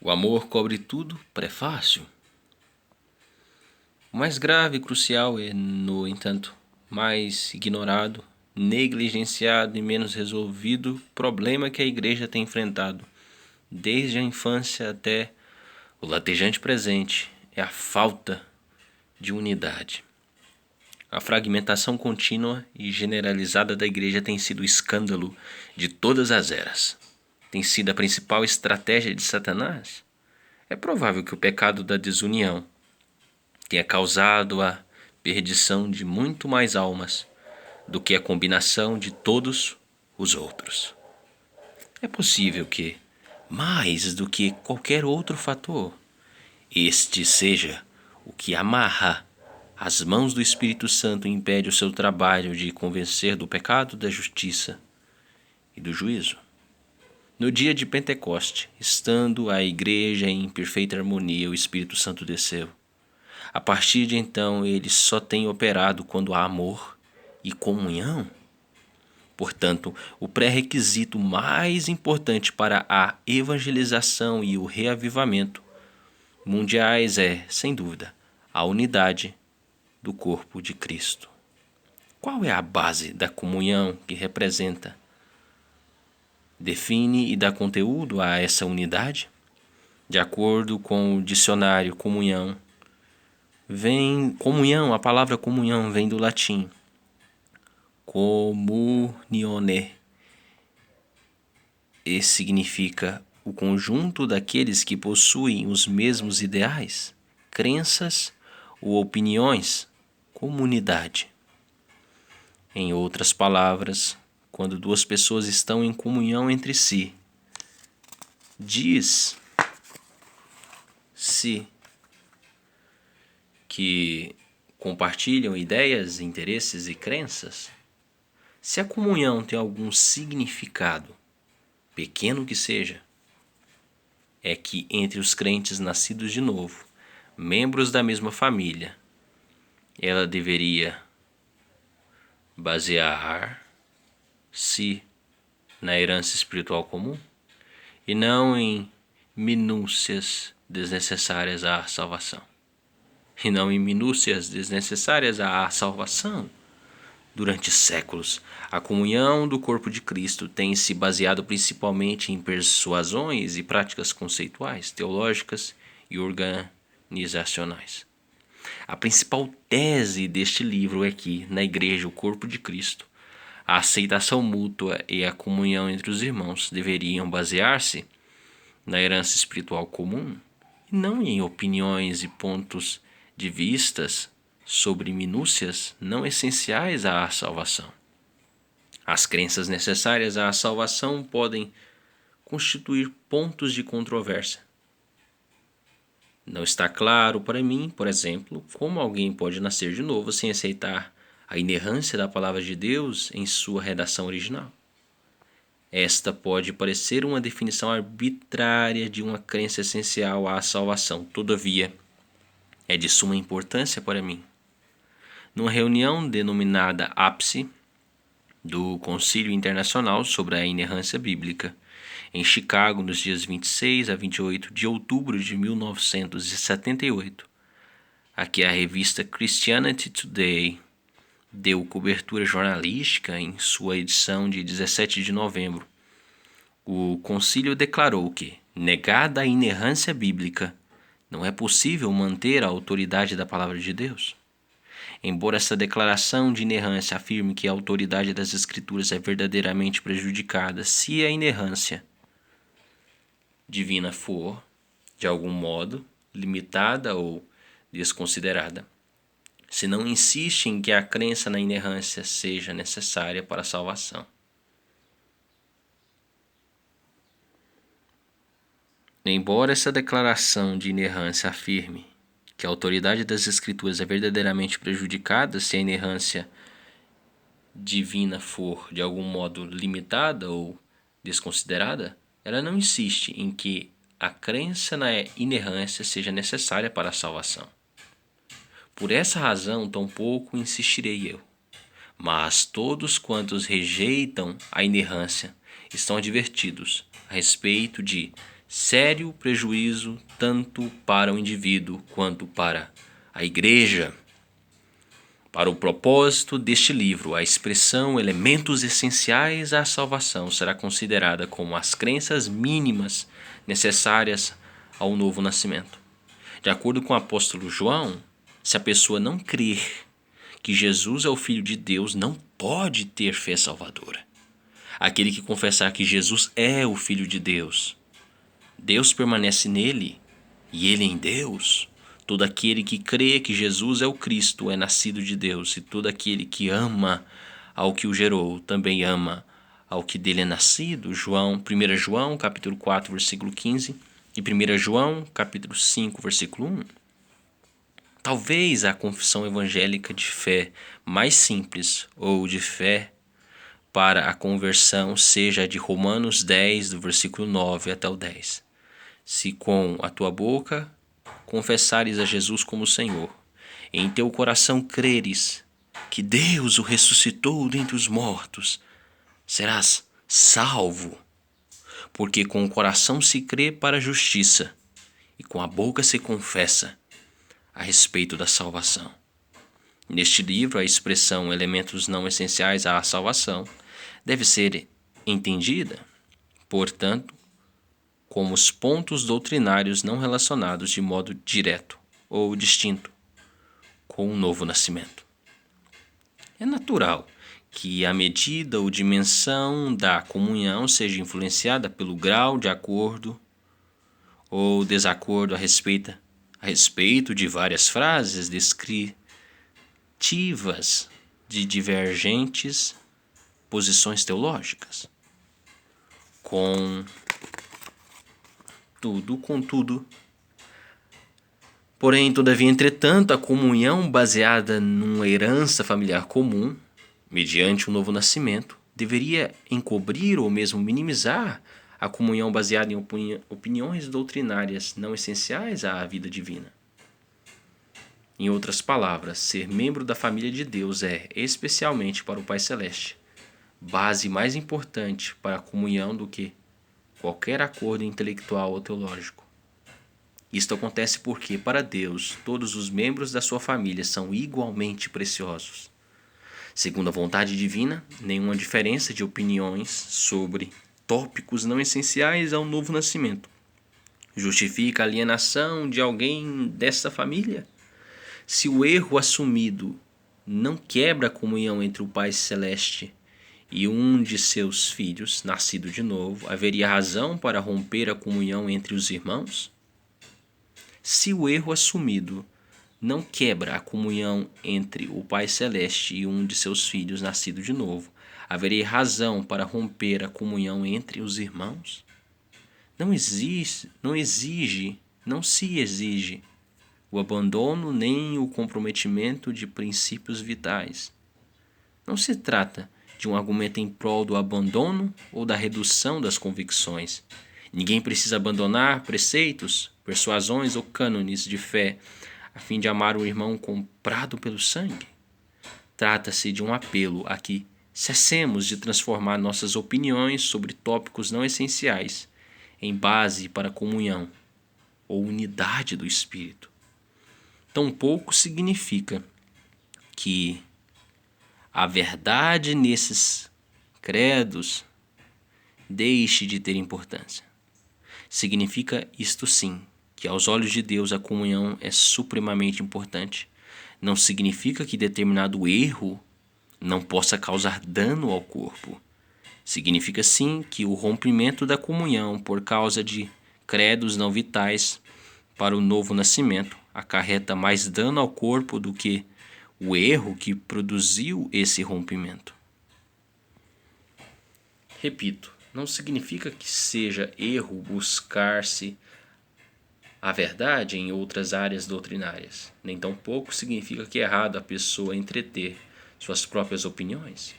O amor cobre tudo, prefácio. O mais grave e crucial é, no entanto, mais ignorado, negligenciado e menos resolvido problema que a Igreja tem enfrentado, desde a infância até o latejante presente, é a falta de unidade. A fragmentação contínua e generalizada da Igreja tem sido o escândalo de todas as eras. Tem sido a principal estratégia de Satanás? É provável que o pecado da desunião tenha causado a perdição de muito mais almas do que a combinação de todos os outros. É possível que, mais do que qualquer outro fator, este seja o que amarra as mãos do Espírito Santo e impede o seu trabalho de convencer do pecado, da justiça e do juízo. No dia de Pentecoste, estando a igreja em perfeita harmonia, o Espírito Santo desceu. A partir de então, ele só tem operado quando há amor e comunhão. Portanto, o pré-requisito mais importante para a evangelização e o reavivamento mundiais é, sem dúvida, a unidade do corpo de Cristo. Qual é a base da comunhão que representa, define e dá conteúdo a essa unidade? De acordo com o dicionário comunhão, a palavra comunhão vem do latim communione e significa o conjunto daqueles que possuem os mesmos ideais, crenças ou opiniões, comunidade. Em outras palavras, quando duas pessoas estão em comunhão entre si, diz-se que compartilham ideias, interesses e crenças. Se a comunhão tem algum significado, pequeno que seja, é que entre os crentes nascidos de novo, membros da mesma família, ela deveria basear-se na herança espiritual comum e não em minúcias desnecessárias à salvação. Durante séculos, a comunhão do corpo de Cristo tem se baseado principalmente em persuasões e práticas conceituais, teológicas e organizacionais. A principal tese deste livro é que, na Igreja, o corpo de Cristo, a aceitação mútua e a comunhão entre os irmãos deveriam basear-se na herança espiritual comum e não em opiniões e pontos de vistas sobre minúcias não essenciais à salvação. As crenças necessárias à salvação podem constituir pontos de controvérsia. Não está claro para mim, por exemplo, como alguém pode nascer de novo sem aceitar a inerrância da palavra de Deus em sua redação original. Esta pode parecer uma definição arbitrária de uma crença essencial à salvação. Todavia, é de suma importância para mim. Numa reunião denominada ápice do Concílio Internacional sobre a Inerrância Bíblica, em Chicago, nos dias 26 a 28 de outubro de 1978, a que a revista Christianity Today deu cobertura jornalística em sua edição de 17 de novembro, o concílio declarou que, negada a inerrância bíblica, não é possível manter a autoridade da palavra de Deus. Embora essa declaração de inerrância afirme que a autoridade das Escrituras é verdadeiramente prejudicada se a inerrância divina for, de algum modo, limitada ou desconsiderada, se não insiste em que a crença na inerrância seja necessária para a salvação. Embora essa declaração de inerrância afirme que a autoridade das Escrituras é verdadeiramente prejudicada se a inerrância divina for, de algum modo, limitada ou desconsiderada, ela não insiste em que a crença na inerrância seja necessária para a salvação. Por essa razão, tampouco insistirei eu. Mas todos quantos rejeitam a inerrância estão advertidos a respeito de sério prejuízo tanto para o indivíduo quanto para a igreja. Para o propósito deste livro, a expressão elementos essenciais à salvação será considerada como as crenças mínimas necessárias ao novo nascimento. De acordo com o apóstolo João, se a pessoa não crer que Jesus é o Filho de Deus, não pode ter fé salvadora. Aquele que confessar que Jesus é o Filho de Deus, Deus permanece nele e ele em Deus. Todo aquele que crê que Jesus é o Cristo é nascido de Deus, e todo aquele que ama ao que o gerou também ama ao que dele é nascido. 1 João capítulo 4, versículo 15 e 1 João capítulo 5, versículo 1. Talvez a confissão evangélica de fé mais simples ou de fé para a conversão seja a de Romanos 10, do versículo 9 até o 10. Se com a tua boca confessares a Jesus como Senhor, e em teu coração creres que Deus o ressuscitou dentre os mortos, serás salvo. Porque com o coração se crê para a justiça, e com a boca se confessa a respeito da salvação. Neste livro, a expressão elementos não essenciais à salvação deve ser entendida, portanto, como os pontos doutrinários não relacionados de modo direto ou distinto com o novo nascimento. É natural que a medida ou dimensão da comunhão seja influenciada pelo grau de acordo ou desacordo a respeito de várias frases descritivas de divergentes posições teológicas. Contudo, porém, todavia, entretanto, a comunhão baseada numa herança familiar comum, mediante um novo nascimento, deveria encobrir ou mesmo minimizar a comunhão baseada em opiniões doutrinárias não essenciais à vida divina. Em outras palavras, ser membro da família de Deus é, especialmente para o Pai Celeste, base mais importante para a comunhão do que qualquer acordo intelectual ou teológico. Isto acontece porque, para Deus, todos os membros da sua família são igualmente preciosos. Segundo a vontade divina, nenhuma diferença de opiniões sobre tópicos não essenciais ao novo nascimento justifica a alienação de alguém dessa família. Se o erro assumido não quebra a comunhão entre o Pai Celeste e um de seus filhos, nascido de novo, haveria razão para romper a comunhão entre os irmãos? Se o erro assumido não quebra a comunhão entre o Pai Celeste e um de seus filhos, nascido de novo, haveria razão para romper a comunhão entre os irmãos? Não se exige o abandono nem o comprometimento de princípios vitais. Não se trata de um argumento em prol do abandono ou da redução das convicções. Ninguém precisa abandonar preceitos, persuasões ou cânones de fé a fim de amar o irmão comprado pelo sangue. Trata-se de um apelo a que cessemos de transformar nossas opiniões sobre tópicos não essenciais em base para comunhão ou unidade do Espírito. Tampouco significa que a verdade nesses credos deixe de ter importância. Significa isto sim, que aos olhos de Deus a comunhão é supremamente importante. Não significa que determinado erro não possa causar dano ao corpo. Significa sim que o rompimento da comunhão por causa de credos não vitais para o novo nascimento acarreta mais dano ao corpo do que o erro que produziu esse rompimento. Repito, não significa que seja erro buscar-se a verdade em outras áreas doutrinárias, nem tampouco significa que é errado a pessoa entreter suas próprias opiniões,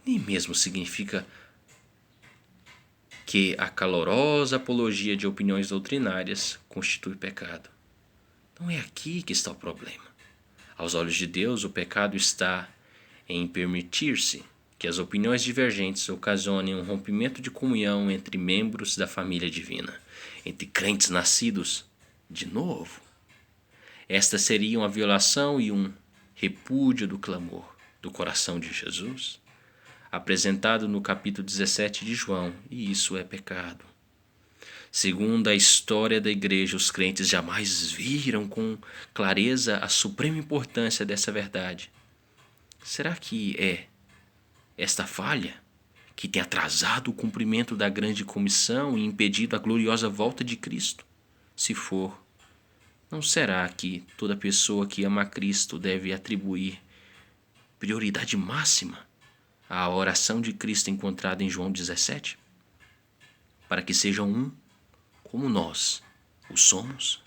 nem mesmo significa que a calorosa apologia de opiniões doutrinárias constitui pecado. Não é aqui que está o problema. Aos olhos de Deus, o pecado está em permitir-se que as opiniões divergentes ocasionem um rompimento de comunhão entre membros da família divina, entre crentes nascidos de novo. Esta seria uma violação e um repúdio do clamor do coração de Jesus, apresentado no capítulo 17 de João, e isso é pecado. Segundo a história da igreja, os crentes jamais viram com clareza a suprema importância dessa verdade. Será que é esta falha que tem atrasado o cumprimento da grande comissão e impedido a gloriosa volta de Cristo? Se for, não será que toda pessoa que ama a Cristo deve atribuir prioridade máxima à oração de Cristo encontrada em João 17? Para que sejam um como nós o somos?